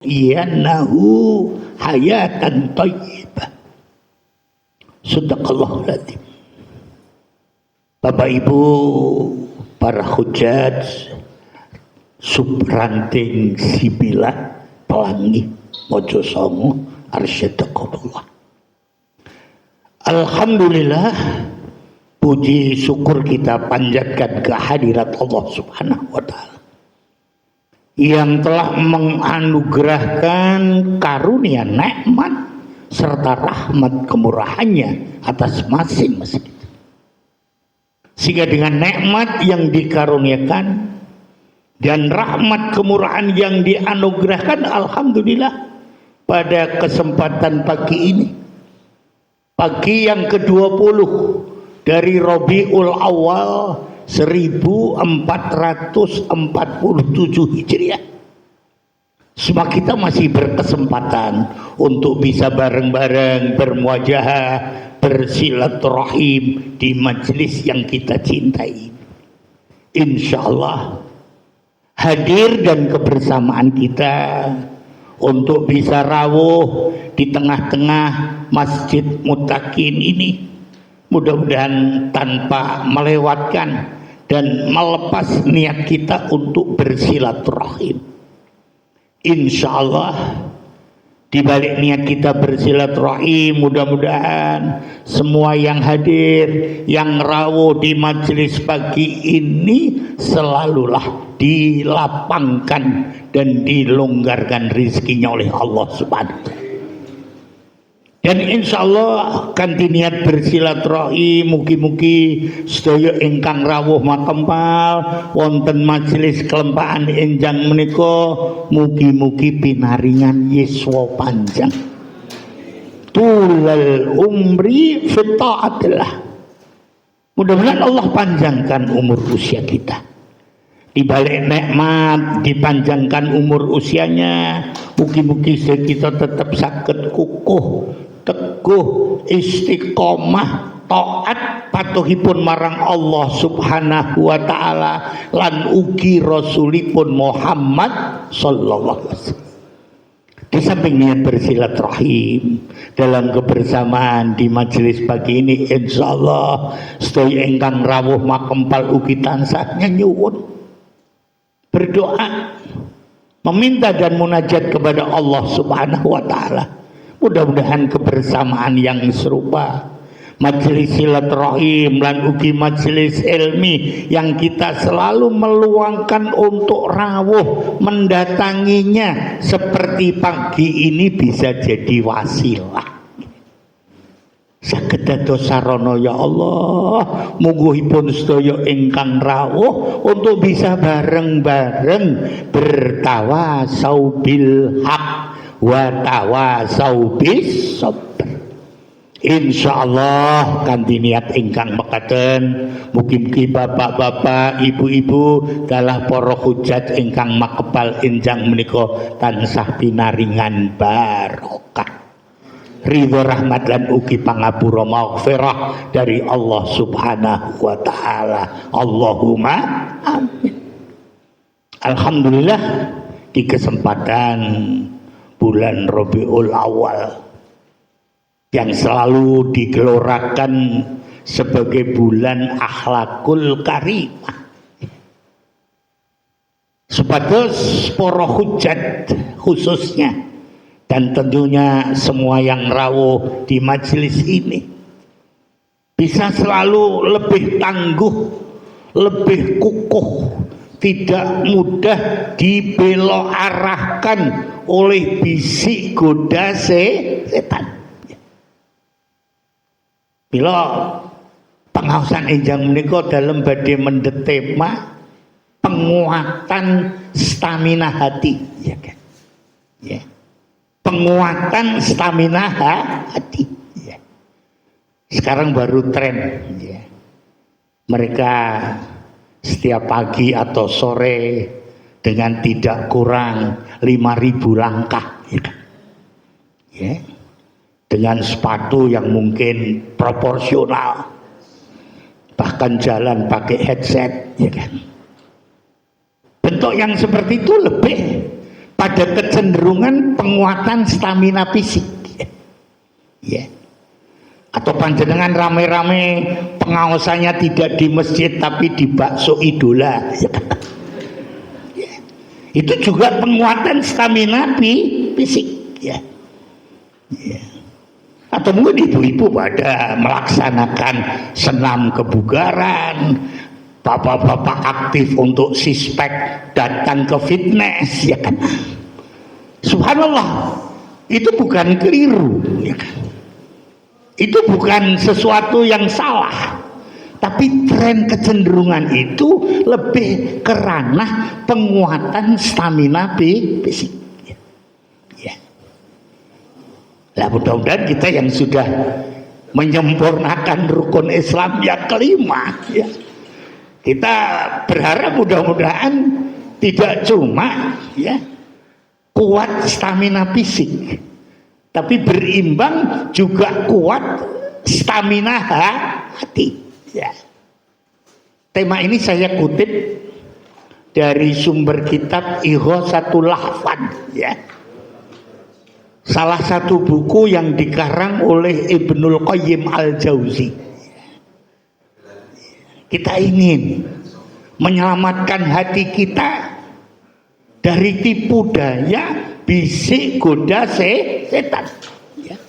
nuhyiyannahu hayatan thayyibah. Sadaqallahul adzim. Bapak Ibu para hujjaj subranting Sibilah Pelangi Mojosongo arsyadakumullah. Alhamdulillah, puji syukur kita panjatkan kehadirat Allah Subhanahu wa taala yang telah menganugerahkan karunia nikmat serta rahmat kemurahannya atas masing-masing kita. Sehingga dengan nikmat yang dikaruniakan dan rahmat kemurahan yang dianugerahkan, alhamdulillah, pada kesempatan pagi ini, pagi yang ke-20 dari Rabiul Awal 1447 Hijriah, semua kita masih berkesempatan untuk bisa bareng-bareng bermuajahah, bersilaturahim di majelis yang kita cintai. Insya Allah hadir dan kebersamaan kita untuk bisa rawuh di tengah-tengah Masjid Muttaqin ini, mudah-mudahan tanpa melewatkan dan melepas niat kita untuk bersilaturahim. Insya Allah di balik niat kita bersilaturahim, mudah-mudahan semua yang hadir, yang rawuh di majelis pagi ini selalulah dilapangkan dan dilonggarkan rezekinya oleh Allah Subhanahu wa taala. Dan insya Allah kanthi niat bersilaturahim, mugi-mugi sedaya ingkang rawuh makempal wonten majelis kelempaan enjang menika, mugi-mugi pinaringan yuswa panjang, tulal umri fi taatillah. Mudah-mudahan Allah panjangkan umur usia kita. Di balik nikmat dipanjangkan umur usianya, mugi-mugi kita tetap saged kukuh, teguh, istiqomah, taat patuhipun marang Allah Subhanahu wa taala lan ugi rasulipun Muhammad sallallahu alaihi wasallam. Di samping niat bersilaturahim dalam kebersamaan di majelis pagi ini, insyaallah sedaya ingkang rawuh makempal ugi tansah nyuwun berdoa, meminta dan munajat kepada Allah Subhanahu wa taala. Mudah-mudahan kebersamaan yang serupa, majelis silaturahim lan ugi majelis ilmi yang kita selalu meluangkan untuk rawuh mendatanginya seperti pagi ini bisa jadi wasilah saged dados sarana ya Allah. Mungguhipun sedaya ingkang rawuh untuk bisa bareng-bareng bertawasau bil haq wa tawasau bis sabr. Insyaallah kanthi niat ingkang mekaten, mugi-mugi bapak-bapak, ibu-ibu dalah para hujjat ingkang makepal enjang menika tansah pinaringan barokah, ridho rahmat lan ugi pangapura maghfirah dari Allah Subhanahu wa taala. Allahumma amin. Alhamdulillah, di kesempatan bulan Rabiul Awal yang selalu digelorakan sebagai bulan akhlakul karimah, supados para hujjat khususnya dan tentunya semua yang rawuh di majelis ini bisa selalu lebih tangguh, lebih kukuh, tidak mudah dibelok arahkan oleh bisik goda setan. Bila pengawasan enjang menika dalam badhe mendhet tema penguatan stamina hati, ya kan? Ya. Penguatan stamina hati. Ya. Sekarang baru tren, ya. Mereka setiap pagi atau sore dengan tidak kurang 5.000 langkah, ya kan? Ya. Dengan sepatu yang mungkin proporsional, bahkan jalan pakai headset, ya kan? Bentuk yang seperti itu lebih pada kecenderungan penguatan stamina fisik. Ya. Atau panjenengan rame-rame pengaosannya tidak di masjid tapi di bakso idola. Ya. Itu juga penguatan stamina fisik. Ya. Ya. Atau mungkin ibu-ibu pada melaksanakan senam kebugaran, bapak-bapak aktif untuk sispek datang ke fitness, ya kan? Subhanallah, itu bukan keliru, ya kan? Itu bukan sesuatu yang salah, tapi tren kecenderungan itu lebih ke ranah penguatan stamina fisik. Ya. Nah, mudah-mudahan kita yang sudah menyempurnakan rukun Islam yang kelima, ya, kita berharap mudah-mudahan tidak cuma ya kuat stamina fisik, tapi berimbang juga kuat stamina hati. Ya. Tema ini saya kutip dari sumber kitab Ighosatul Lahfan, ya. Salah satu buku yang dikarang oleh Ibnul Qayyim Al-Jauzi. Kita ingin menyelamatkan hati kita dari tipu daya bisik goda setan. Ya.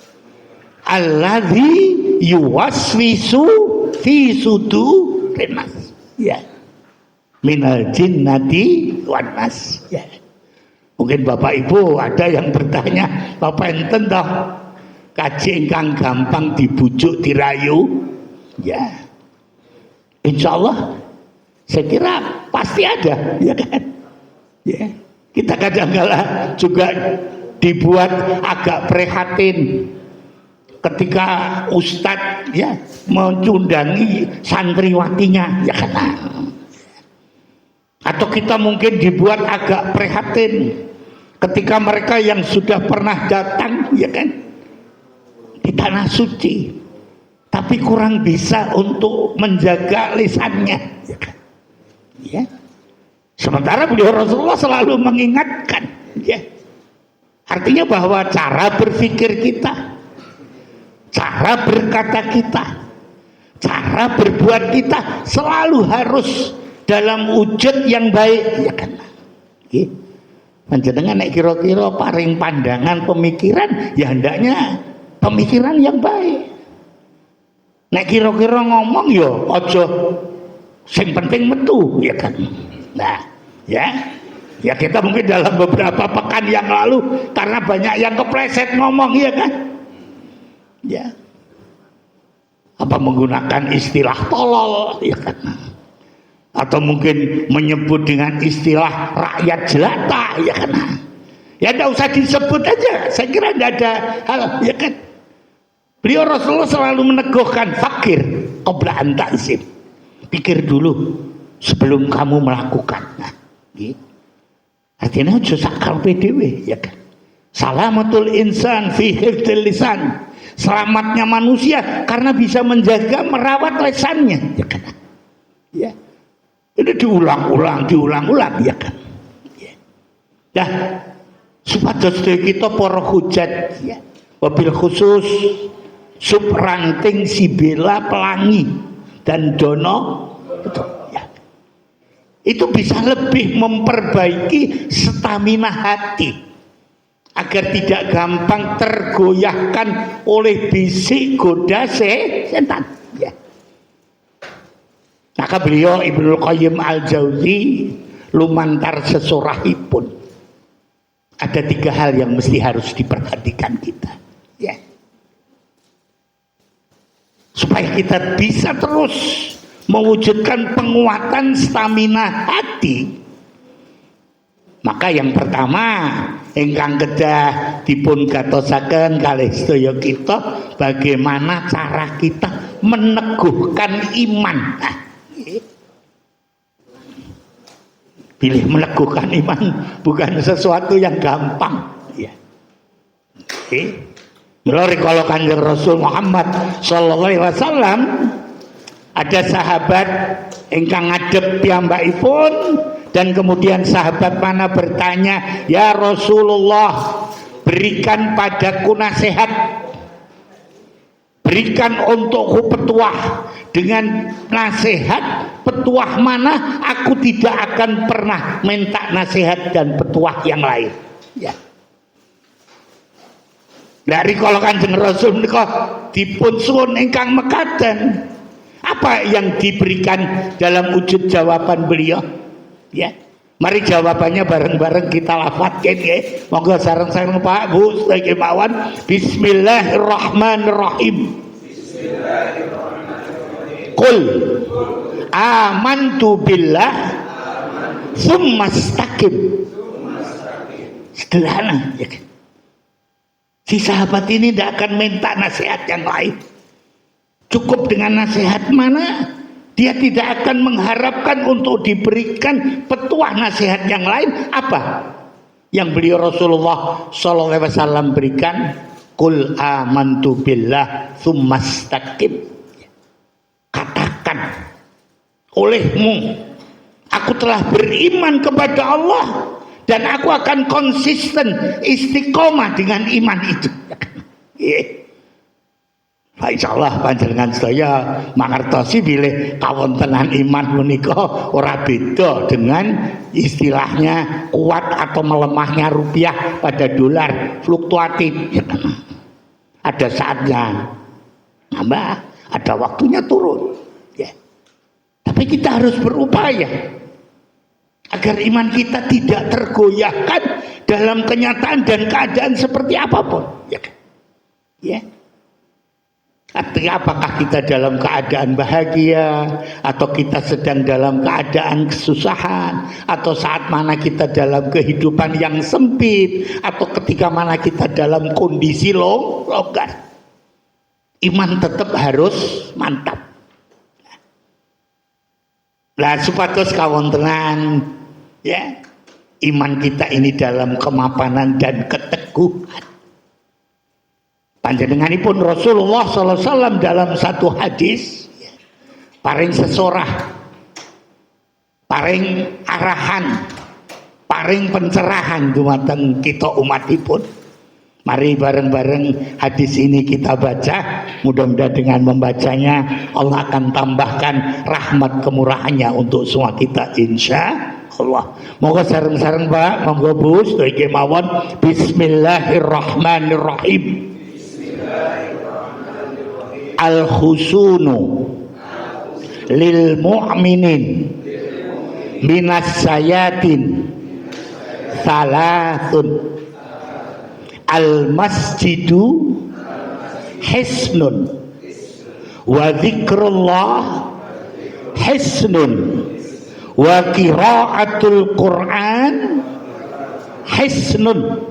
Alladzi yuwaswisu fi sudurin nas. Ya. Minal jinnati wan nas. Ya. Mungkin Bapak Ibu ada yang bertanya, Bapak enten toh kaji ingkang gampang dibujuk dirayu? Ya. Insya Allah saya kira pasti ada, ya kan? Ya. Kita kadang-kala juga dibuat agak prihatin ketika ustadz ya mencundangi santriwatinya, ya kan? Atau kita mungkin dibuat agak prihatin ketika mereka yang sudah pernah datang, ya kan, di tanah suci, tapi kurang bisa untuk menjaga lisannya, ya kan? Ya. Sementara beliau Rasulullah selalu mengingatkan, ya, artinya bahwa cara berpikir kita, cara berkata kita, cara berbuat kita selalu harus dalam wujud yang baik, ya kan? Ya. Panjenengan nek kira-kira paring pandangan pemikiran, ya hendaknya pemikiran yang baik. Nek kira-kira ngomong ya aja sing penting metu, ya kan. Nah, ya kita mungkin dalam beberapa pekan yang lalu karena banyak yang kepleset ngomong, ya kan. Ya. Apa menggunakan istilah tolol, ya kan. Atau mungkin menyebut dengan istilah rakyat jelata, ya kan. Ya tidak usah disebut aja, saya kira tidak ada hal, ya kan. Beliau Rasulullah selalu meneguhkan fakir qabla an ta'zim. Pikir dulu sebelum kamu melakukan. Nah, gitu. Artinya aja sakal PDW, ya kan. Salamatul insan fi hifdzil lisan. Selamatnya manusia karena bisa menjaga merawat lisannya, ya kan. Ya. Ini diulang-ulang, ya kan. Ya. Nah, supados kita para hujat, ya. Wabil khusus sub ranting Sibela Pelangi dan Dono, betul, ya. Itu bisa lebih memperbaiki stamina hati agar tidak gampang tergoyahkan oleh bisik goda setan, ya. Maka beliau Ibnul Qayyim Al-Jauzi lumantar sesorahipun ada 3 hal yang mesti harus diperhatikan kita, ya. Supaya kita bisa terus mewujudkan penguatan stamina hati. Maka yang pertama ingkang kedah dipun gatosaken kalih sedaya kita, bagaimana cara kita meneguhkan iman. Nah, pilih meneguhkan iman bukan sesuatu yang gampang, ya. Mulai kalau Kanjeng Rasul Muhammad sallallahu alaihi wasallam Ada sahabat ingkang ngadep piyambakipun dan kemudian sahabat mana bertanya, "Ya Rasulullah, berikan padaku nasihat. Berikan untukku petuah. Dengan nasihat petuah mana aku tidak akan pernah minta nasihat dan petuah yang lain." Ya. Dari kalau Kanjeng Rasul menika dipun suwun ingkang mekaten. Apa yang diberikan dalam wujud jawaban beliau? Ya. Mari jawabannya bareng-bareng kita lafadzkan ya. Monggo sareng-sareng Pak Bu sedaya mawon. Bismillahirrahmanirrahim. Qul amantu billah tsumma istaqim. Sederhana ya. Si sahabat ini tidak akan minta nasihat yang lain. Cukup dengan nasihat mana? Dia tidak akan mengharapkan untuk diberikan petuah nasihat yang lain. Apa yang beliau Rasulullah SAW berikan? Qul amantu billah tsumma istaqim. Katakan olehmu, aku telah beriman kepada Allah dan aku akan konsisten istiqomah dengan iman itu. Insyaallah panjenengan sedaya mangertosi bilih kawontenan iman menika ora beda dengan istilahnya kuat atau melemahnya rupiah pada dolar, fluktuatif. Ada saatnya nambah, ada waktunya turun. Ya. Tapi kita harus berupaya agar iman kita tidak tergoyahkan dalam kenyataan dan keadaan seperti apapun. Ya. Ya. Artinya apakah kita dalam keadaan bahagia atau kita sedang dalam keadaan kesusahan atau saat mana kita dalam kehidupan yang sempit atau ketika mana kita dalam kondisi longgar, iman tetap harus mantap. Lah supados kawontenan ya iman kita ini dalam kemapanan dan keteguhan. Panjenenganipun Rasulullah SAW dalam satu hadis paring sesorah, paring arahan, paring pencerahan dumateng kita umatipun. Mari bareng-bareng hadis ini kita baca. Mudah-mudahan dengan membacanya Allah akan tambahkan rahmat kemurahannya untuk semua kita insya Allah. Moga sareng-sareng Pak, monggo Bu sedaya mawon. Bismillahirrahmanirrahim. Al-husunu lil mu'minin minas sayatin salasun al-masjidu hisnun wa zikrullah hisnun wa qiraatul Qur'an hisnun.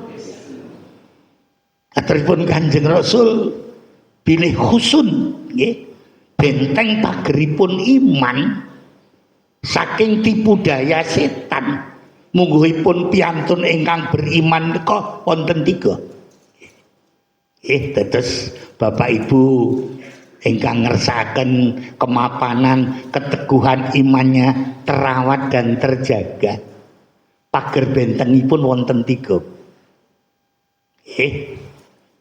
Aturipun Kanjeng Rasul pilih husun nggih, benteng pageripun iman saking tipu daya setan. Mungguhipun piantun ingkang beriman menika wonten 3. Dados Bapak Ibu ingkang ngersakaken kemapanan keteguhan imannya terawat dan terjaga. Pager bentengipun wonten 3.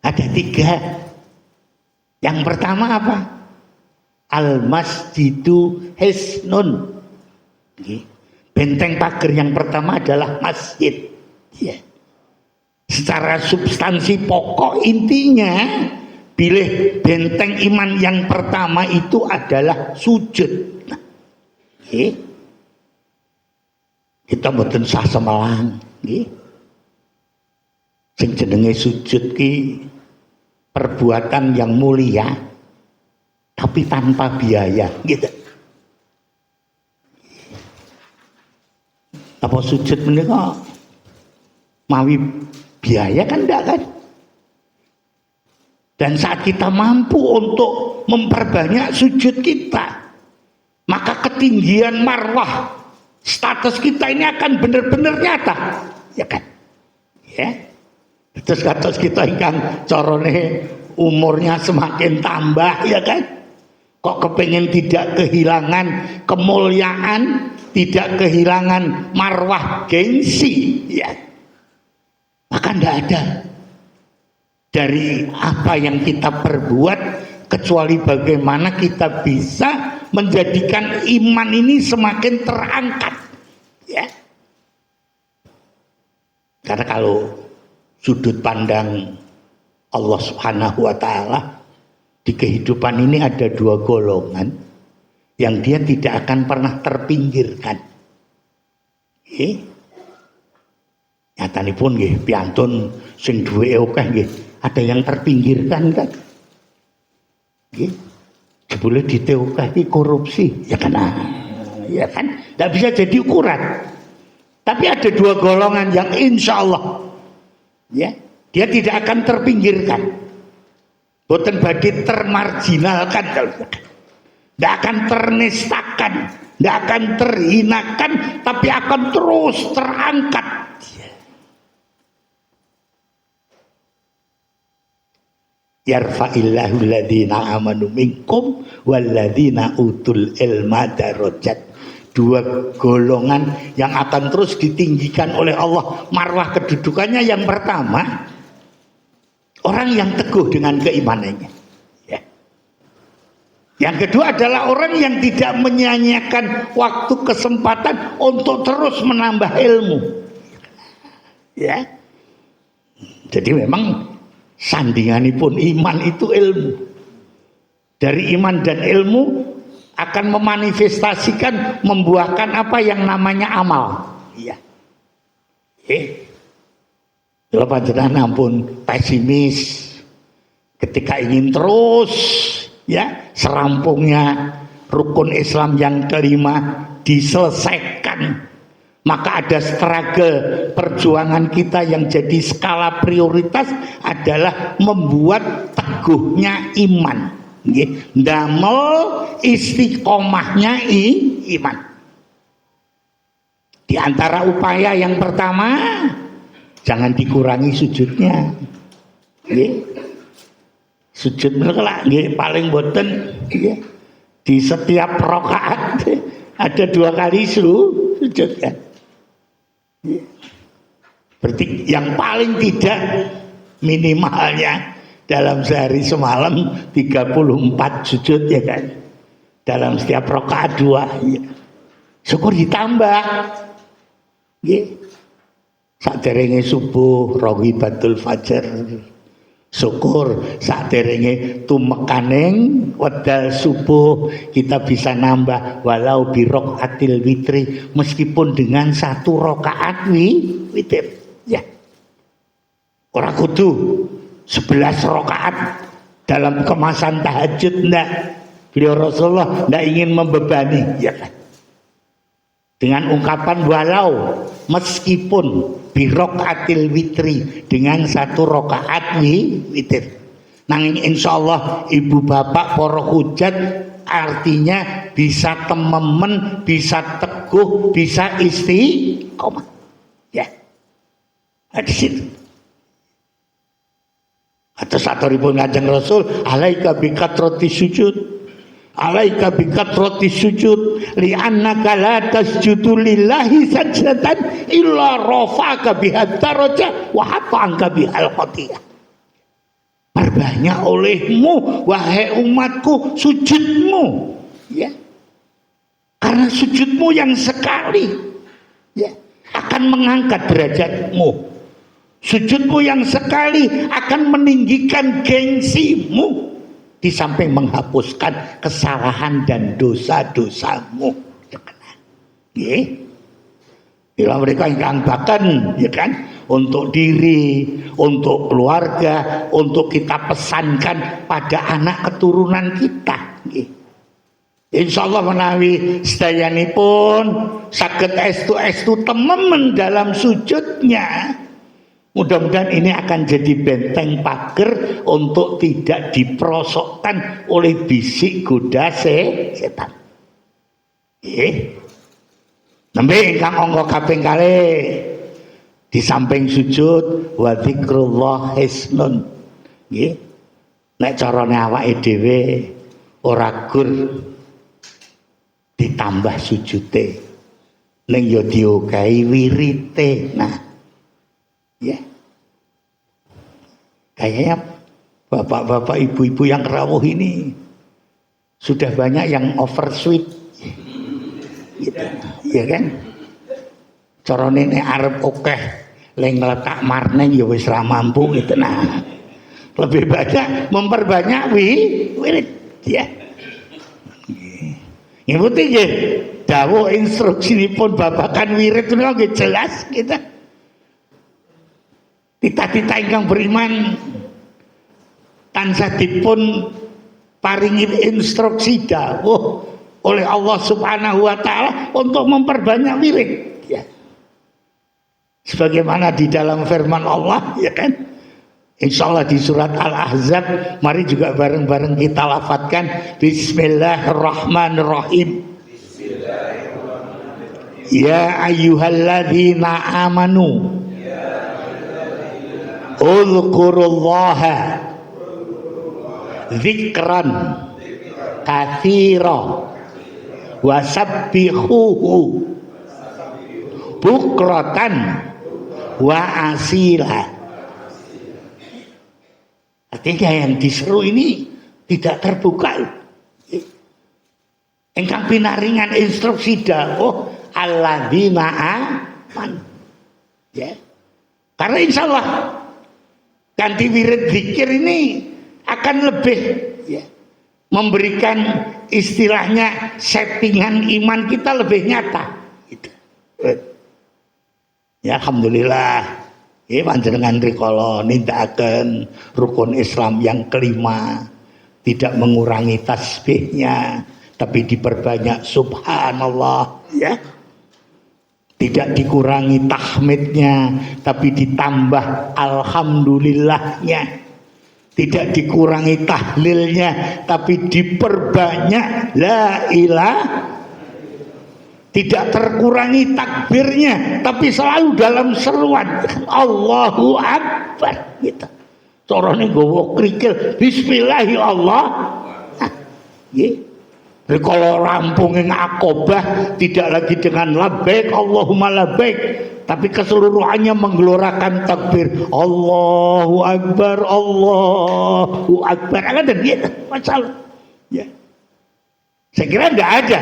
Ada 3. Yang pertama apa? Al-masjidu hisnun. Benteng pagar yang pertama adalah masjid. Ya. Secara substansi pokok intinya, pilih benteng iman yang pertama itu adalah sujud. Nah, kita mboten sah semelang. Sing jenenge sujud ki perbuatan yang mulia tapi tanpa biaya gitu. Apa sujud menika mawi biaya kan enggak kan? Dan saat kita mampu untuk memperbanyak sujud kita, maka ketinggian marwah status kita ini akan benar-benar nyata, ya kan? Ya. Terus kados kita ingkang carane umurnya semakin tambah ya kan. kok kepengen tidak kehilangan kemuliaan, tidak kehilangan marwah gengsi, ya. Maka tidak ada dari apa yang kita perbuat kecuali bagaimana kita bisa menjadikan iman ini semakin terangkat, ya. Karena kalau sudut pandang Allah Subhanahu wa Ta'ala, di kehidupan ini ada dua golongan yang dia tidak akan pernah terpinggirkan. Nyatanipun nggih piantun sing duwe akeh nggih, ada yang terpinggirkan kan. Nggih. Jebule diteukah iki korupsi, ya kan? Ya kan? Tidak bisa jadi ukuran. Tapi ada dua golongan yang insya Allah, ya, dia tidak akan terpinggirkan, boten badhe termarginalkan, tidak akan ternistakan, tidak akan terhinakan, tapi akan terus terangkat. Yarfa'illahu alladhina amanu minkum walladhina utul ilma darajat. Dua golongan yang akan terus ditinggikan oleh Allah marwah kedudukannya. Yang pertama, orang yang teguh dengan keimanannya, ya. Yang kedua adalah orang yang tidak menyia-nyiakan waktu kesempatan untuk terus menambah ilmu, ya. Jadi memang sandinganipun iman itu ilmu. Dari iman dan ilmu akan memanifestasikan, membuahkan apa yang namanya amal. Iya. Kalau panjenengan ampun pesimis ketika ingin terus, ya, serampungnya rukun Islam yang kelima diselesaikan, maka ada struggle perjuangan kita yang jadi skala prioritas adalah membuat teguhnya iman. Damel istiqomahnya iman. Di antara upaya yang pertama, jangan dikurangi sujudnya. Sujud melek paling boten, di setiap rakaat ada 2 kali sujud kan. Berarti yang paling tidak minimalnya dalam sehari semalam 34 sujud, ya kan, dalam setiap rakaat 2, ya. Syukur ditambah, ya. Saderenge subuh raghibatul fajar, syukur saderenge tumekaning wedal subuh kita bisa nambah walau bi rakaatil witri, meskipun dengan 1 rakaat witir, ya. Ora kudu 11 rakaat dalam kemasan tahajud, enggak. Beliau Rasulullah enggak ingin membebani, ya kan. Dengan ungkapan walau, meskipun birokaatil witri, dengan 1 rakaat witir. Nanging insyaallah ibu bapak para hujat, artinya bisa tememen, bisa teguh, bisa istiqomah, ya. Nah, di situ. Atau saturipun Kanjeng Rasul, alaika bikatroti sujud, alaika bikatroti sujud, li'annaka la tasjudu lillahi sajdatan illa rafa'aka biha daraja wa hafa'anka bihal khatiyah. Perbanyak olehmu wahai umatku sujudmu, ya. Karena sujudmu yang sekali, ya, akan mengangkat derajatmu. Sujudmu yang sekali akan meninggikan gengsimu, di samping menghapuskan kesalahan dan dosa-dosamu. Bila mereka yang bahkan, ya kan, untuk diri, untuk keluarga, untuk kita pesankan pada anak keturunan kita. Insya Allah menawi sedayanipun saged estu tememen dalam sujudnya. Mudah-mudahan ini akan jadi benteng pagar untuk tidak diperosokkan oleh bisik goda setan. Nembe ingkang angka kaping kalih, di samping sujud wa dzikrullah hisnun. Nggih. Nek carane awake dhewe ora gur ditambah sujute ning ya diogahi wirite. Nah ya kayaknya bapak-bapak ibu-ibu yang rawuh ini sudah banyak yang oversweet gitu, ya kan? Carane nek arep akeh leng letak marneng ya wis ra mampu gitu. Nah, lebih banyak memperbanyak wirid ya. Nggih putih nggih. Dawuh instruksinipun babagan wirid menika nggih jelas kita. Tita-tita ingkang beriman tansah dipun paringi instruksi dawuh oleh Allah Subhanahu wa taala untuk memperbanyak wirid ya. Sebagaimana di dalam firman Allah ya kan. Insyaallah di surat Al-Ahzab mari juga bareng-bareng kita lafadzkan Bismillahirrahmanirrahim. Ya ayyuhalladzina amanu Uzkurullaha Zikran katsira wasabbihuhu bukratan wa asila. Artinya yang diseru ini tidak terbuka. Engkang pinaringan instruksi dawuh alladzina aman. Ya. Karena insyaallah ganti wirid zikir ini akan lebih ya, memberikan istilahnya settingan iman kita lebih nyata gitu. Ya alhamdulillah ya panjenengan rikala nindakaken rukun Islam yang kelima, tidak mengurangi tasbihnya tapi diperbanyak subhanallah ya. Tidak dikurangi tahmidnya tapi ditambah alhamdulillahnya. Tidak dikurangi tahlilnya tapi diperbanyak la ilaha. Tidak terkurangi takbirnya tapi selalu dalam seruan Allahu Akbar gitu. Carane nggawa krikil bismillahirrahmanirrahim. Nggih. Kalau rampung ing akobah tidak lagi dengan labbaik Allahumma labbaik tapi keseluruhannya menggelorakan takbir Allahu Akbar Allahu Akbar. Ada gitu masalah ya. Saya kira enggak ada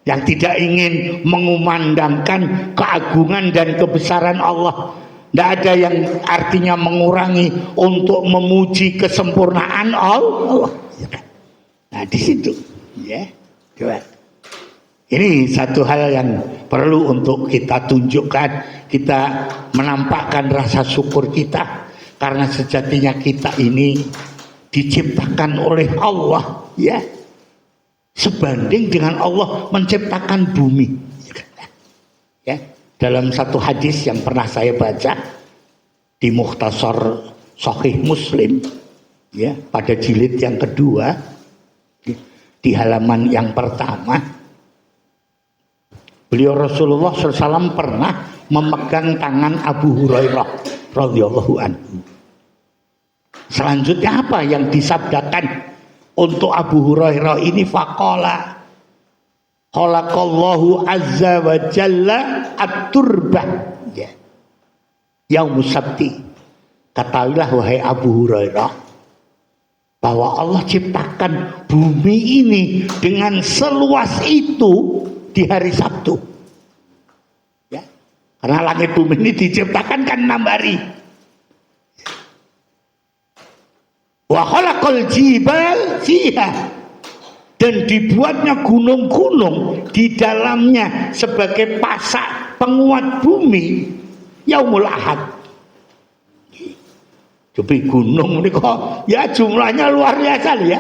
yang tidak ingin mengumandangkan keagungan dan kebesaran Allah. Tidak ada yang artinya mengurangi untuk memuji kesempurnaan Allah. Nah di situ, ya, coba. Ini satu hal yang perlu untuk kita tunjukkan. Kita menampakkan rasa syukur kita karena sejatinya kita ini diciptakan oleh Allah, ya. Sebanding dengan Allah menciptakan bumi. Ya, dalam satu hadis yang pernah saya baca di Mukhtasar Sahih Muslim, ya, pada jilid yang kedua, di halaman yang pertama, beliau Rasulullah SAW pernah memegang tangan Abu Hurairah radhiyallahu anhu. Selanjutnya apa yang disabdakan untuk Abu Hurairah ini? Faqala khalaqallahu azza wa jalla at-turbah ya yaumus sabti. Katakanlah wahai Abu Hurairah bahwa Allah ciptakan bumi ini dengan seluas itu di hari Sabtu. Ya. Karena langit bumi ini diciptakan kan 6 hari. Wa khalaqal jibal fiha, dan dibuatnya gunung-gunung di dalamnya sebagai pasak penguat bumi yaumul ahad. Jadi gunung ini kok ya jumlahnya luar biasa ya.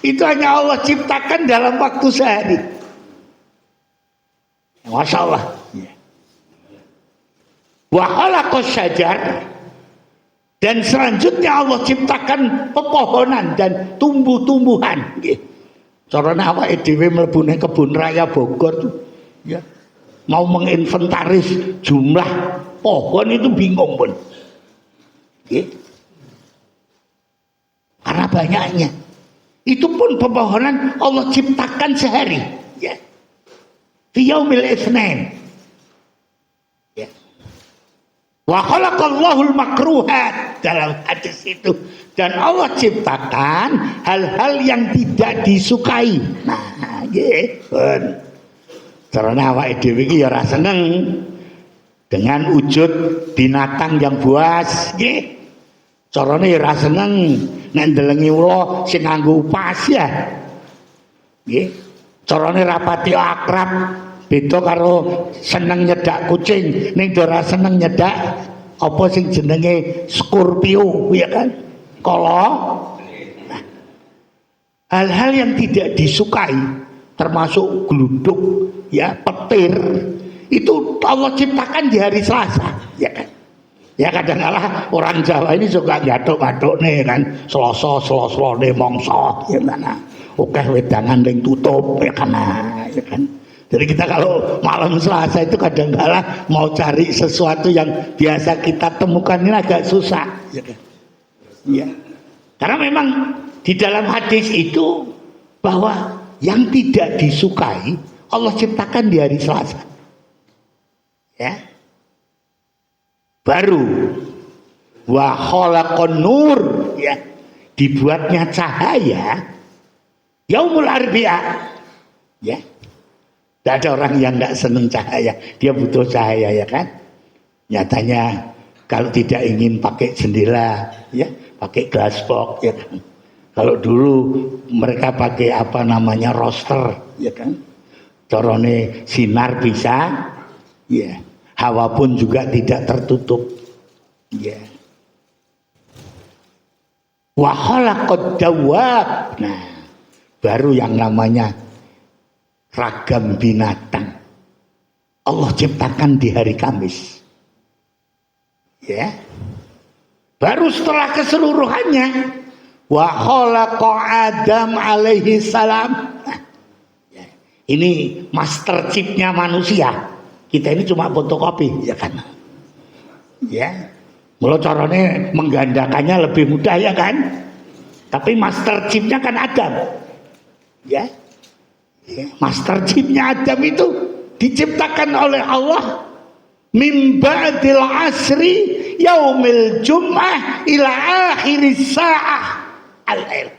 Itu hanya Allah ciptakan dalam waktu sehari. Masya Allah. Wa khalaqas syajar, dan selanjutnya Allah ciptakan pepohonan dan tumbuh-tumbuhan. Caranya awake dhewe mlebu ning kebun raya Bogor tuh, ya, mau menginventaris jumlah pohon itu bingung pun. Karena banyaknya. Itu pun pepohonan Allah ciptakan sehari. Ya. Fi yaumil itsnain. Ya. Wa khalaqallahu al-makruhat dalam hadis itu. Dan Allah ciptakan hal-hal yang tidak disukai. Nah, nggih. Karena awake dhewe iki ya ora seneng dengan wujud binatang yang buas, nggih. Carane ya ora seneng nek ndelengi ula sing nganggo upas ya. Nggih. Carane rapati akrab, beda karo seneng nyedak kucing, ning ora seneng nyedak apa sing jenenge Scorpio, ya kan? Kala. Nah, hal-hal yang tidak disukai termasuk gluduk, ya, petir, itu Allah ciptakan di hari Selasa, ya kan? Ya kadang-kala orang Jawa ini suka gathuk-gathuk nih kan, Selasa-selasane mongso, ya mana? Oke wedangan ning tutup, ya kan? Ya kan? Jadi kita kalau malam Selasa itu kadang-kala mau cari sesuatu yang biasa kita temukan ini agak susah, ya kan? Ya. Karena memang di dalam hadis itu bahwa yang tidak disukai Allah ciptakan di hari Selasa. Ya. Baru wa khalaqan nur, ya, dibuatnya cahaya yaumul arbi'a, ya. Tidak ada orang yang tidak senang cahaya, dia butuh cahaya, ya kan. Nyatanya kalau tidak ingin pakai jendela, ya, pakai glassbox, ya kan. Kalau dulu mereka pakai apa namanya roster, ya kan. Corone sinar bisa, ya. Hawa pun juga tidak tertutup, ya. Wa khalaqad dawab. Nah, baru yang namanya ragam binatang Allah ciptakan di hari Kamis, ya. Baru setelah keseluruhannya wa khalaqa Adam alaihi salam. Nah, ya. Ini master chipnya manusia. Kita ini cuma fotokopi, ya kan? Ya. Mula carane menggandakannya lebih mudah, ya kan? Tapi master chipnya kan Adam. Ya. Master chipnya Adam itu diciptakan oleh Allah min ba'dil asri yaumil jum'ah ila akhiris sa'ah al-ail.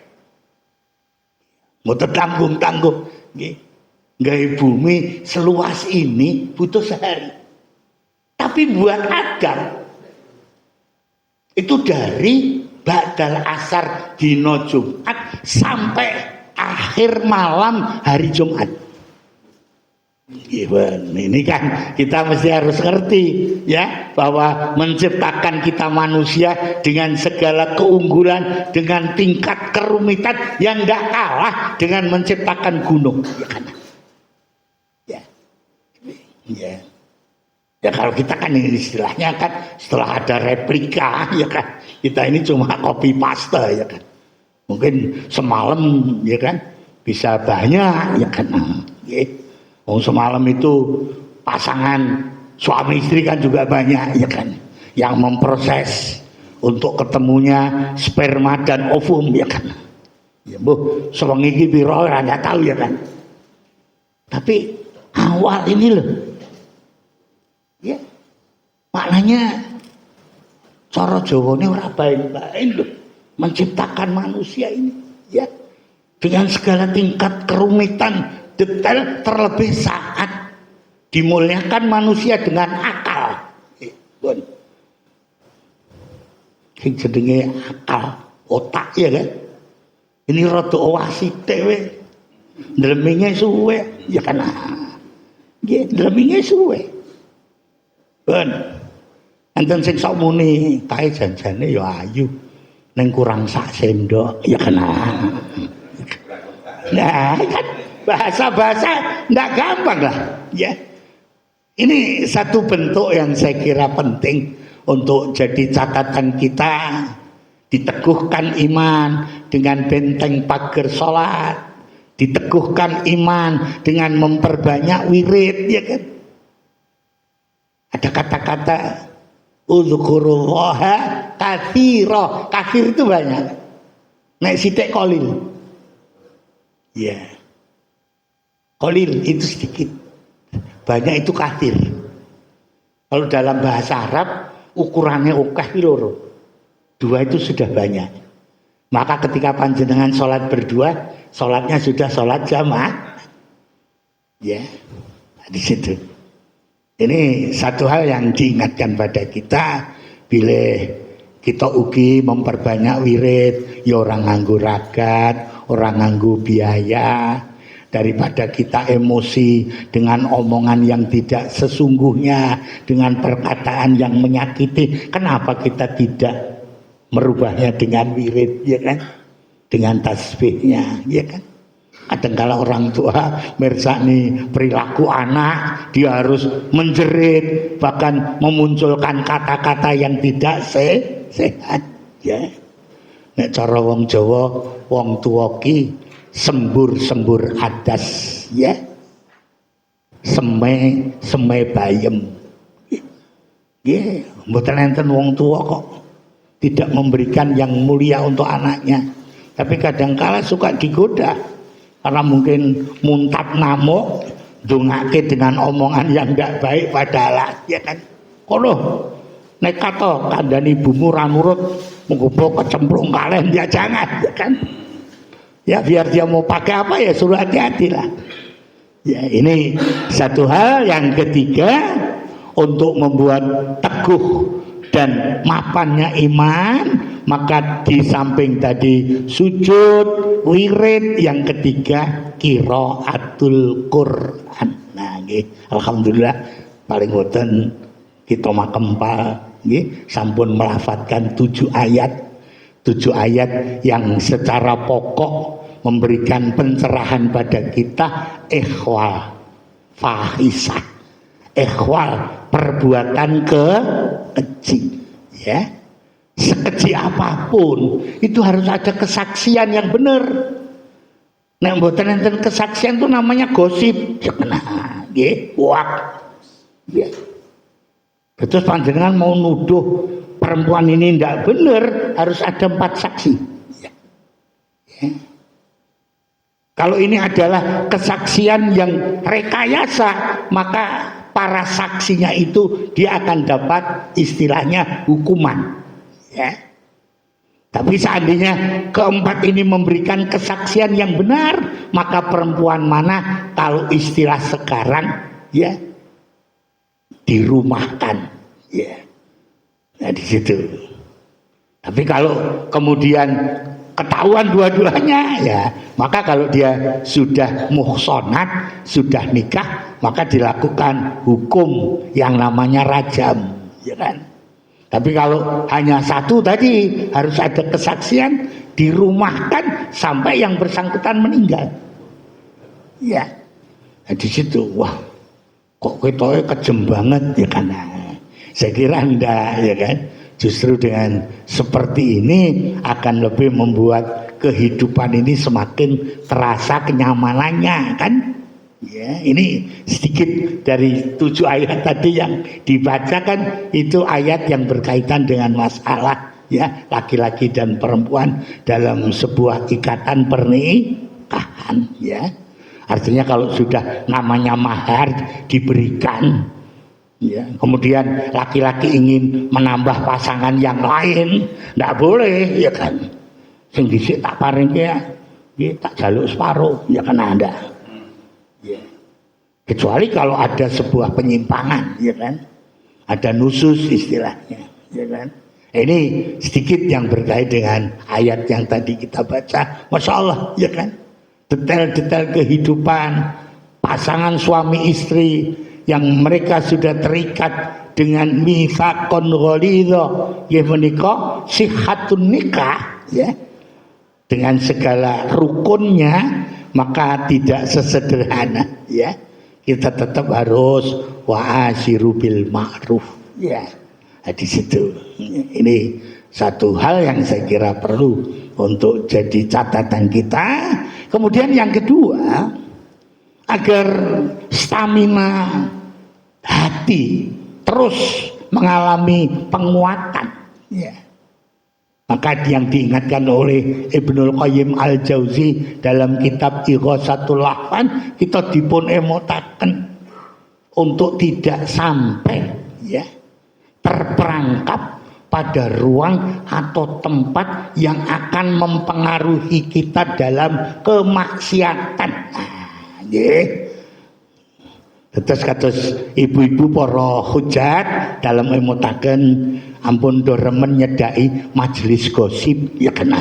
Mau tanggung-tanggung nggih. Gawe bumi seluas ini butuh sehari. Tapi buat Adam itu dari ba'dal asar dino Jumat sampai akhir malam hari Jumat. Ini kan kita mesti harus ngerti, ya, bahwa menciptakan kita manusia dengan segala keunggulan, dengan tingkat kerumitan yang tidak kalah dengan menciptakan gunung, ya kan? Ya, ya, ya kalau kita kan ini istilahnya kan setelah ada replika, ya kan, kita ini cuma copy paste, ya kan. Mungkin semalam, ya kan, bisa banyak, ya kan. Ya. Oh, semalam itu pasangan suami istri kan juga banyak, ya kan, yang memproses untuk ketemunya sperma dan ovum, ya kan. Ya bu, sewengi iki piro ora nggak tahu, ya kan. Tapi awal ini loh, ya, maknanya cara Jawane ora bain-bain loh, menciptakan manusia ini, ya, dengan segala tingkat kerumitan detail, terlebih saat dimuliakan manusia dengan akal. Sing jenenge akal, otak, ya kan. Ini rada owasite we. Ndleminge suwe, ya kan. Nggih, ndleminge suwe. Ben. Enten sing sok muni, kae janjane ya ayu. Ning kurang sak sendok, ya kan. Nah, kan bahasa-bahasa enggak gampang lah, ya. Ini satu bentuk yang saya kira penting untuk jadi catatan kita. Diteguhkan iman dengan benteng pagar sholat, diteguhkan iman dengan memperbanyak wirid, ya kan. Ada kata-kata uzkurullaha katsira, katsir itu banyak. Nek sithik qalil. Ya. Qalil itu sedikit. Banyak itu kathir. Kalau dalam bahasa Arab ukurannya ukah loro. 2 itu sudah banyak. Maka ketika panjenengan sholat berdua, sholatnya sudah sholat jamaah. Ya, di situ. Ini satu hal yang diingatkan pada kita bila kita ugi memperbanyak wirid, ya orang nganggo ragat, orang nganggo biaya, daripada kita emosi dengan omongan yang tidak sesungguhnya, dengan perkataan yang menyakiti. Kenapa kita tidak merubahnya dengan wirid, ya kan? Dengan tasbihnya, ya kan? Kadang-kala orang tua mersani perilaku anak, dia harus menjerit, bahkan memunculkan kata-kata yang tidak sehat, ya. Nek cara wong Jawa, wong tuwa ki sembur-sembur adas, ya. Semai bayem. Ya, mboten enten wong tua kok tidak memberikan yang mulia untuk anaknya. Tapi kadang-kala suka digoda. Karena mungkin muntap namuk, dongake dengan omongan yang tidak baik padahal, ya kan? Kono nekat to kandhani ibumu ra nurut, menggopo kecemplung kalen, ya jangan, ya kan? Ya biar dia mau pakai apa ya suruh hati-hati lah. Ya ini satu hal. Yang ketiga, untuk membuat teguh dan mapannya iman, maka di samping tadi sujud, wirid, yang ketiga qiraatul Quran. Nah, nggih, alhamdulillah paling boten kita makempal nggih sampun melafadzkan 7 ayat. 7 ayat yang secara pokok memberikan pencerahan pada kita ikhwal fahisah, ikhwal perbuatan keji, ya. Sekecil apapun itu harus ada kesaksian yang benar. Nek mboten enten kesaksian itu namanya gosip. Ya kena nggih, wak. Ya. Terus panjenengan mau nuduh perempuan ini tidak benar, harus ada 4 saksi. Ya. Ya. Kalau ini adalah kesaksian yang rekayasa, maka para saksinya itu dia akan dapat istilahnya hukuman. Ya. Tapi seandainya keempat ini memberikan kesaksian yang benar, maka perempuan mana kalau istilah sekarang ya dirumahkan, ya. Nah di situ. Tapi kalau kemudian ketahuan dua-duanya, ya maka kalau dia sudah muhsanat, sudah nikah, maka dilakukan hukum yang namanya rajam, ya kan? Tapi kalau hanya 1 tadi harus ada kesaksian, dirumahkan sampai yang bersangkutan meninggal. Ya, nah, di situ wah kok ketoknya kejem banget, ya kan? Nah, saya kira enggak, ya kan? Justru dengan seperti ini akan lebih membuat kehidupan ini semakin terasa kenyamanannya, kan? Ya, ini sedikit dari 7 ayat tadi yang dibacakan, itu ayat yang berkaitan dengan masalah ya laki-laki dan perempuan dalam sebuah ikatan pernikahan, ya. Artinya kalau sudah namanya mahar diberikan, ya, kemudian laki-laki ingin menambah pasangan yang lain, tidak boleh, ya kan? Sing dhisik tak paringke ya, tak jaluk separuh, ya kan ada. Ya. Kecuali kalau ada sebuah penyimpangan, ya kan, ada nusus istilahnya, ya kan. Ini sedikit yang berkait dengan ayat yang tadi kita baca, masya Allah, ya kan. Detail-detail kehidupan pasangan suami istri yang mereka sudah terikat dengan mitsaqon ghalidha, ya menika sihhatun nikah, ya, dengan segala rukunnya. Maka tidak sesederhana, ya. Kita tetap harus wa'asyiru bil ma'ruf, ya. Nah, di situ. Ini satu hal yang saya kira perlu untuk jadi catatan kita. Kemudian yang kedua, agar stamina hati terus mengalami penguatan, ya. Maka yang diingatkan oleh Ibnul Qayyim Al-Jauzi dalam kitab Ighatsatul Lahfan, kita dipun emotaken untuk tidak sampai ya terperangkap pada ruang atau tempat yang akan mempengaruhi kita dalam kemaksiatan. Nggih. Terus ibu-ibu para hujat dalam emotaken ampun do remen nyedaki majelis gosip ya kena.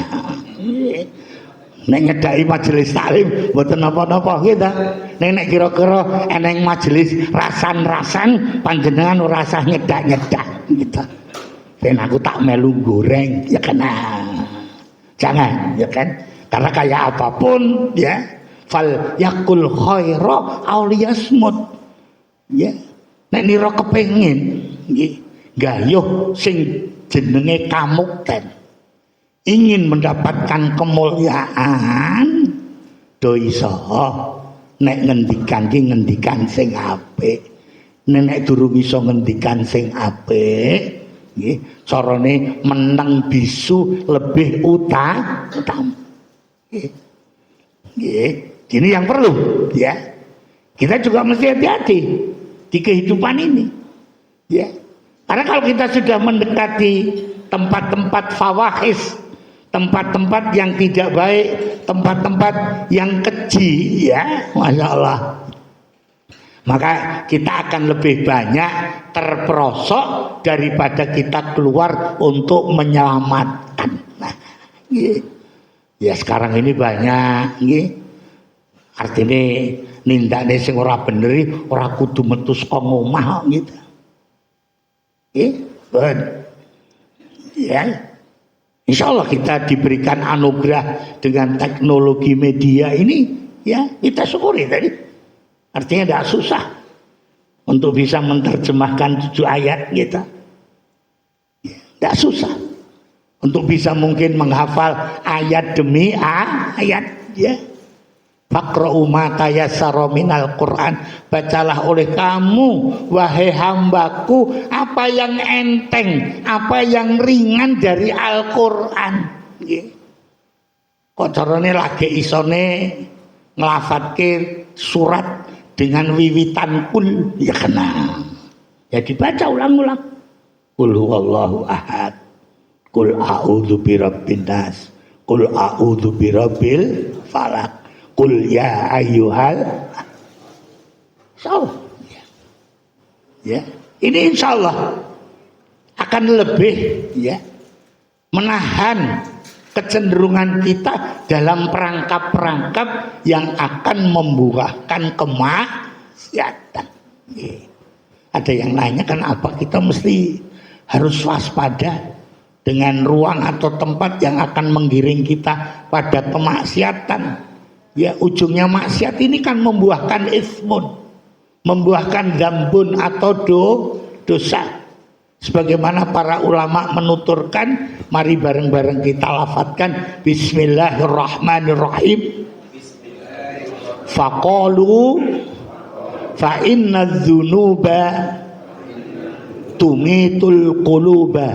Nek nyedaki majelis taklim mboten napa-napa nggih ta. Nek kira-kira eneng majelis rasan-rasan panjenengan ora usah nyedak-nyedak gitu. Ben aku tak melu goreng ya kena. Jangan ya kan. Karena kayak apapun ya fal yakul khaira aw liyasmut. Ya, nek nira kepengin nggih gayuh sing jenenge kamukten, ingin mendapatkan kemuliaan do iso nek ngendikan ki ngendikan sing apik. Nek durung iso ngendikan sing apik nggih carane meneng bisu lebih utama. Nggih. Nggih, ini yang perlu ya. Kita juga mesti hati-hati di kehidupan ini ya, karena kalau kita sudah mendekati tempat-tempat fawahis, tempat-tempat yang tidak baik, tempat-tempat yang keji ya, Masya Allah, maka kita akan lebih banyak terperosok daripada kita keluar untuk menyelamatkan. Nah, ya sekarang ini banyak artinya nindakne sing ora bener ora kudu metu saka omah gitu. Ya. Insyaallah kita diberikan anugerah dengan teknologi media ini ya, kita syukuri tadi. Artinya tidak susah untuk bisa menerjemahkan 7 ayat kita. Tidak susah untuk bisa mungkin menghafal ayat demi ayat ya. Faqra'u ma tayassara minal Qur'an, bacalah oleh kamu wahai hambaku apa yang enteng, apa yang ringan dari Al-Qur'an. Nggih. Kok carane lagi isone nglafatke surat dengan wiwitan kul ya kena. Ya dibaca ulang-ulang. Qul huwallahu ahad. Qul a'udzu birabbin nas. Qul a'udzu birabbil falaq. Qul ya ayyuhal. Insyaallah. Ya. Ini insyaallah akan lebih ya menahan kecenderungan kita dalam perangkap-perangkap yang akan membuahkan kemaksiatan. Ya. Ada yang nanya kenapa kita mesti harus waspada dengan ruang atau tempat yang akan menggiring kita pada kemaksiatan. Ya ujungnya maksiat ini kan membuahkan ismun, membuahkan dzambun atau dosa. Sebagaimana para ulama menuturkan, mari bareng-bareng kita lafadzkan Bismillahirrahmanirrahim. Faqalu fa inna dzunuba tumitul quluba.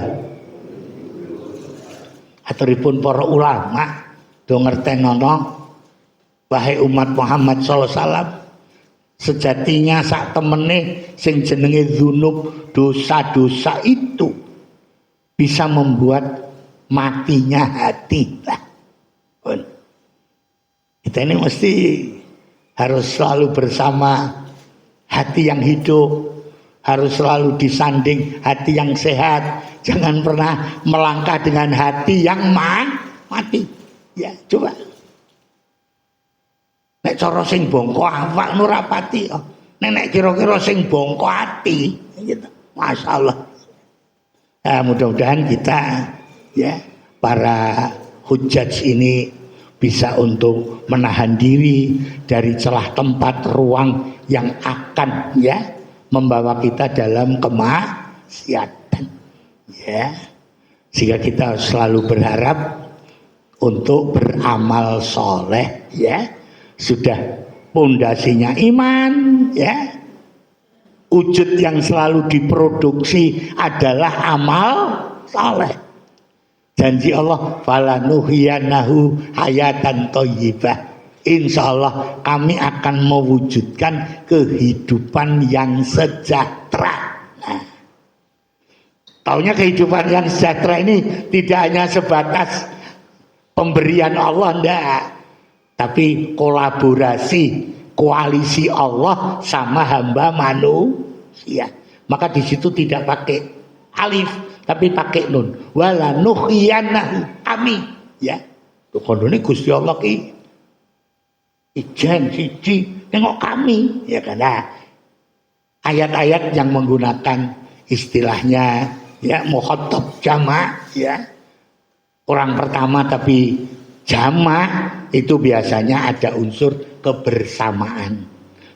Aturipun para ulama do ngertenono wahai umat Muhammad sallallahu alaihi wasallam, sejatinya sak temene sing jenenge dzunub, dosa-dosa itu bisa membuat matinya hati. Lah. Kita ini mesti harus selalu bersama hati yang hidup, harus selalu disanding hati yang sehat. Jangan pernah melangkah dengan hati yang mati. Ya, coba. Nek cara sing bongko awak ora pati. Nek kira-kira sing bongko ati gitu. Masyaallah. Nah, mudah-mudahan kita ya para hujjaj ini bisa untuk menahan diri dari celah tempat ruang yang akan ya membawa kita dalam kemaksiatan ya, sehingga kita selalu berharap untuk beramal soleh ya. Sudah pondasinya iman ya, wujud yang selalu diproduksi adalah amal soleh. Janji Allah, falanuhyanahu hayatan thayyibah. Insyaallah kami akan mewujudkan kehidupan yang sejahtera. Nah, taunya kehidupan yang sejahtera ini tidak hanya sebatas pemberian Allah, enggak, tapi kolaborasi, koalisi Allah sama hamba manusia. Maka di situ tidak pakai alif, tapi pakai nun. Wala nuhyanahu, kami, ya. Kondone Gusti Allah ki ijen siji nengok kami, ya karena ayat-ayat yang menggunakan istilahnya ya mukhatab jamak, ya orang pertama tapi jamak, itu biasanya ada unsur kebersamaan,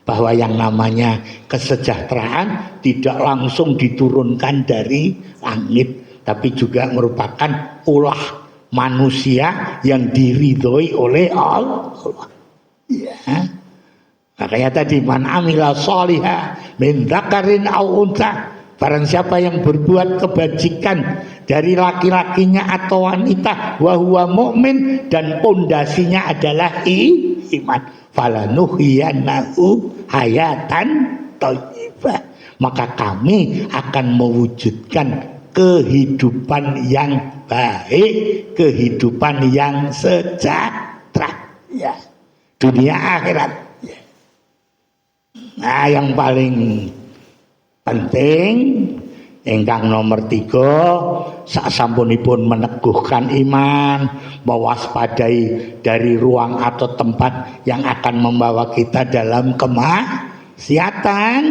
bahwa yang namanya kesejahteraan tidak langsung diturunkan dari langit, tapi juga merupakan ulah manusia yang diridhoi oleh Allah. Ya, makanya tadi man amila sholiha min dzakarin aw untha, barang siapa yang berbuat kebajikan dari laki-lakinya atau wanita, wa huwa mukmin, dan pondasinya adalah iman, falanuhyanahu hayatan thayyibah, maka kami akan mewujudkan kehidupan yang baik, kehidupan yang sejahtera, ya, dunia akhirat. Ya. Nah, yang paling penting ingkang nomor 3, sasampunipun meneguhkan iman, mewaspadai dari ruang atau tempat yang akan membawa kita dalam kemaksiatan,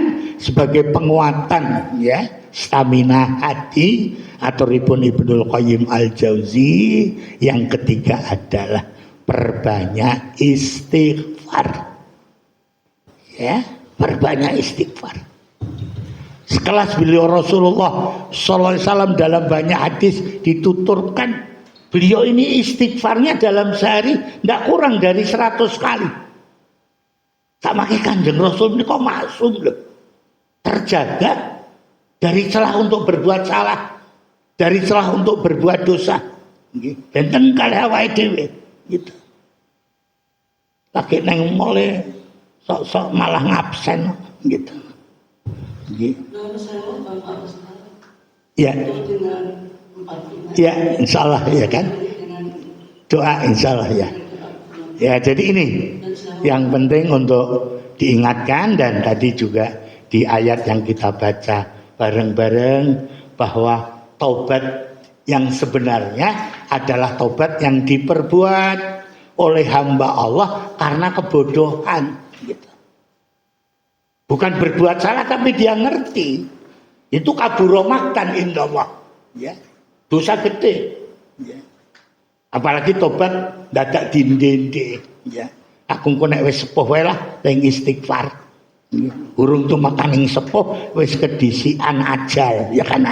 sebagai penguatan, ya, stamina hati. Aturipun Ibnul Qayyim Al-Jauzi, yang ketiga adalah perbanyak istighfar, ya, perbanyak istighfar. Sekelas beliau Rasulullah sallallahu alaihi wasallam dalam banyak hadis dituturkan, beliau ini istighfarnya dalam sehari tidak kurang dari 100 kali. Tak makai Kanjeng Rasul ini kok maksum loh, terjaga dari celah untuk berbuat salah, dari celah untuk berbuat dosa. Benten kali awake dhewe gitu. Lagi neng mole sok-sok malah ngabsen gitu. Ya, ya, insyaallah ya kan. Doa insyaallah ya. Ya, jadi ini yang penting untuk diingatkan, dan tadi juga di ayat yang kita baca bareng-bareng, bahwa taubat yang sebenarnya adalah taubat yang diperbuat oleh hamba Allah karena kebodohan, gitu. Bukan berbuat salah tapi dia ngerti. Itu kabura maktan indallah, ya. Dosa gede, ya. Apalagi tobat dadak dindende, ya. Aku engko nek wis sepuh wae lah ning istighfar. Urung tuh makan ning sepuh wis kedisian ajal, ya kan.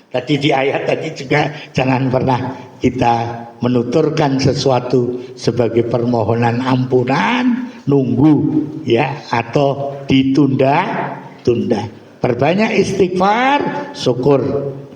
Tadi di ayat tadi juga jangan pernah kita menuturkan sesuatu sebagai permohonan ampunan, nunggu, ya, atau ditunda-tunda. Perbanyak istighfar, syukur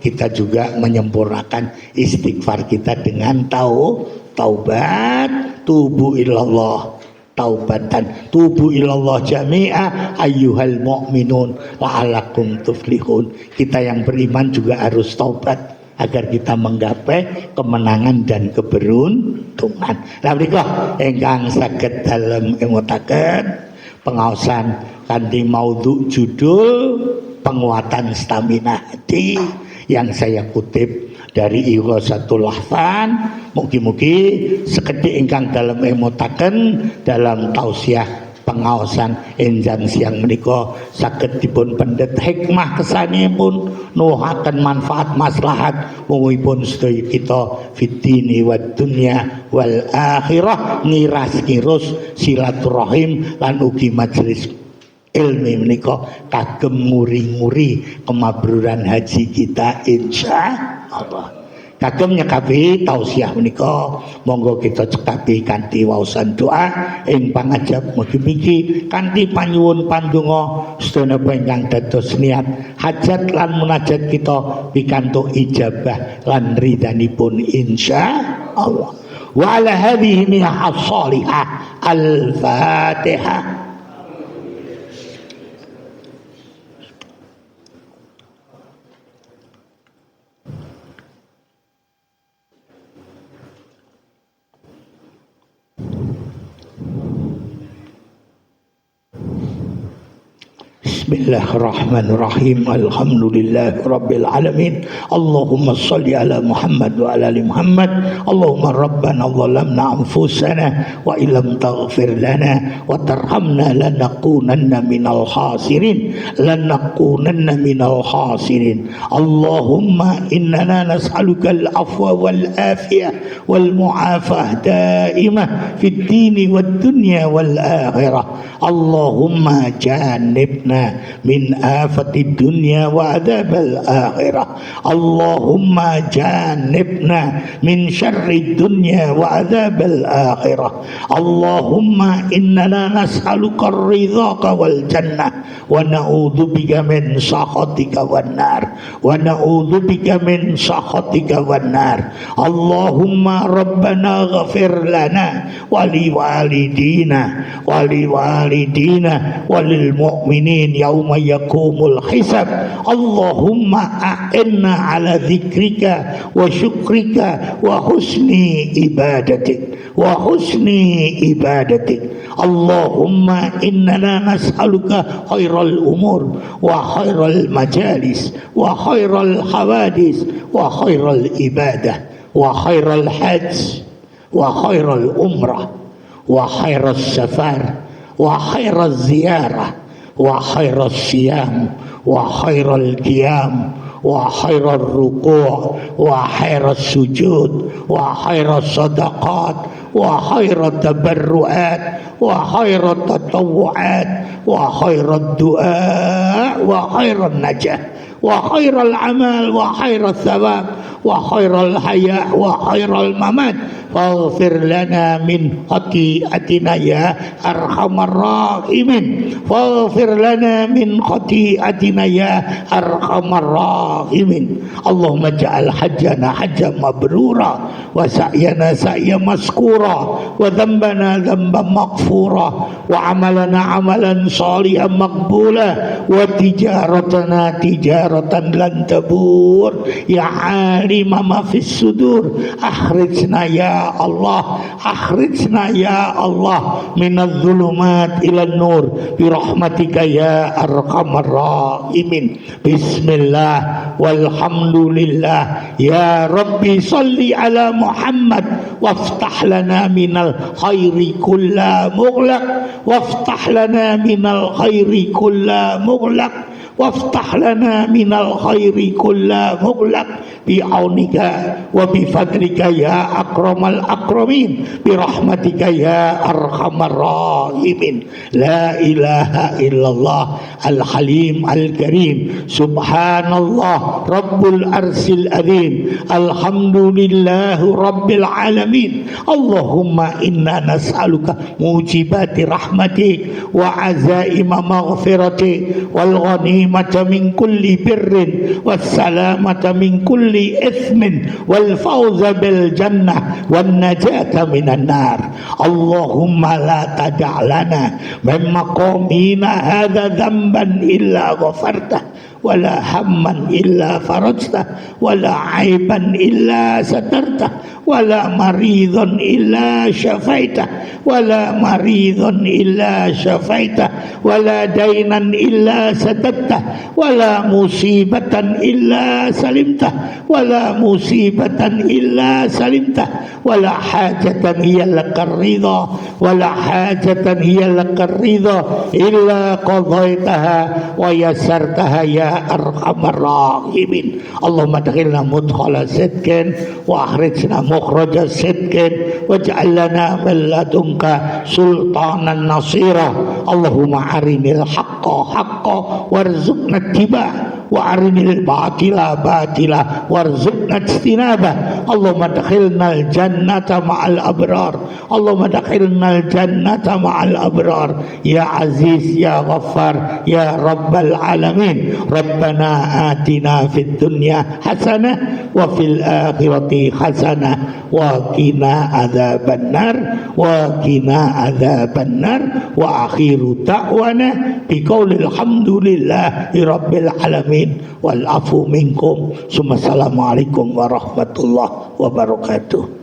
kita juga menyempurnakan istighfar kita dengan taubat, tubu ilallah taubatan, tubu ilallah jami'a ayyuhal mu'minun la'alakum tuflihun. Kita yang beriman juga harus taubat agar kita menggapai kemenangan dan keberuntungan. Lah menika ingkang saged dalem emutaken pengaosan kanthi maudhu judul penguatan stamina hati, yang saya kutip dari Ighasatul Lahfan. Mugi-mugi sekedhik ingkang dalem emutaken dalam tausiah pengaosan enjang siang menika saged dipun pendet hikmah kesanipun nuhaken manfaat maslahat umumipun sedaya kita fitini wad dunya wal akhirah, ngiras-ngiros silaturahim lan ugi majelis ilmi menika kagem nguri-nguri kemabruran haji kita insyaallah. kagem nyekapi tausiah menika monggo kita cekapi kanthi waosan doa ing pangajap mugi-mugi kanthi panyuwun pandonga sedaya ingkang dados niat hajat lan munajat kita pikantuk ijabah lan ridhanipun insyaallah. Wa ala hadhihi niyah as-salihah al-fatihah. Bismillahirrahmanirrahim. Alhamdulillah rabbil alamin. Allahumma shalli ala Muhammad wa ala ali Muhammad. Allahumma rabbana zalamna anfusana wa illam taghfir lana wa tarhamna lanakunanna minal khasirin. Allahumma innana nas'aluka al-afwa wal afiyah wal mu'afah daimah fid dini wad dunya wal akhirah. Allahumma jannibna min afatid dunya wa adzabil akhirah. Allahumma jannibna min syarrid dunya wa adzabil akhirah. Allahumma innana nas'aluka ridhaka wal jannah wa na'udzubika min sakhatika wan nar Allahumma rabbana ghafir lana wa liwalidina walil mu'minin yauma yakumul hisab. Allahumma a'inna ala dzikrika wa syukrika wa husni ibadatik Allahumma innana nas'aluka khairal umur wa khairal majalis wa khairal hawadis wa khairal ibadah wa khairal hajj wa khairal umrah wa khairas safar wa khairaz ziyarah wa khairas siyam wa khairal qiyam wa khairar ruku' wa khairas sujud wa khairas sadaqat wa khairat tabarruat wa khairat tatawuat wa khairat du'a wa khairan najah wa khairal amal wa khairat thawab wa khairal haya wa khairal mamat faghfir lana min khati'atina ya arhamar rahimin Allahumma ja'al hajjana hajjan mabrura wa sa'yana sa'yan maskura wa dhanbana dhanban maghfura wa amalana amalan salihan maqbula wa tijaratana tijaratan lan tabur ya alima ma fis sudur akhrijna ya Allah minadh dhulumat ilan nur bi rahmatika ya arhamar rahimin. Bismillah walhamdulillah ya rabbi salli ala Muhammad waftah lana minal khairi kulla mughlaq waftah lana minal khairi kulla mughlaq وافتح لنا من الخير كل مغلق بعونك وبفضلك يا أكرم الأكرمين برحمتك يا أرحم الراحمين. لا إله إلا الله الحليم الكريم سبحان الله رب العرش العظيم الحمد لله رب العالمين. اللهم إنا نسألك موجبات رحمتك وعزائم مغفرتك والغنيمة من كل بر والسلامة من كل إثم والفوز بالجنة والنجاة من النار. اللهم لا تدع لنا من مقامنا هذا ذنبا إلا غفرته ولا هما إلا فرجته ولا عيبا إلا سترته ولا مريضا إلا شفيته ولا دينا إلا سددته ولا مصيبة إلا سلمته ولا حاجة هي لك الرضا إلا قضيتها ويسرتها يا أرحم الراحمين. اللهم ادخلنا مدخل صدق وأخرجنا مخرج صدق واجعل لنا من لدنك سلطانا نصيرا. اللهم أرني الحق حقا وارزقنا اتباعه وأرني الباطل باطلا وارزقنا اجتنابه Allahumma adkhilnal jannata ma'al abrar, Allahumma adkhilnal jannata ma'al abrar, ya aziz ya ghaffar ya rabbal alamin. Rabbana atina fid dunya hasanah wa fil akhirati hasanah wa qina adzabannar wa qina adzabannar. Wa akhiru da'wana biqaulil hamdulillahi rabbil alamin wal afu minkum. Assalamualaikum warahmatullahi wabarakatuh.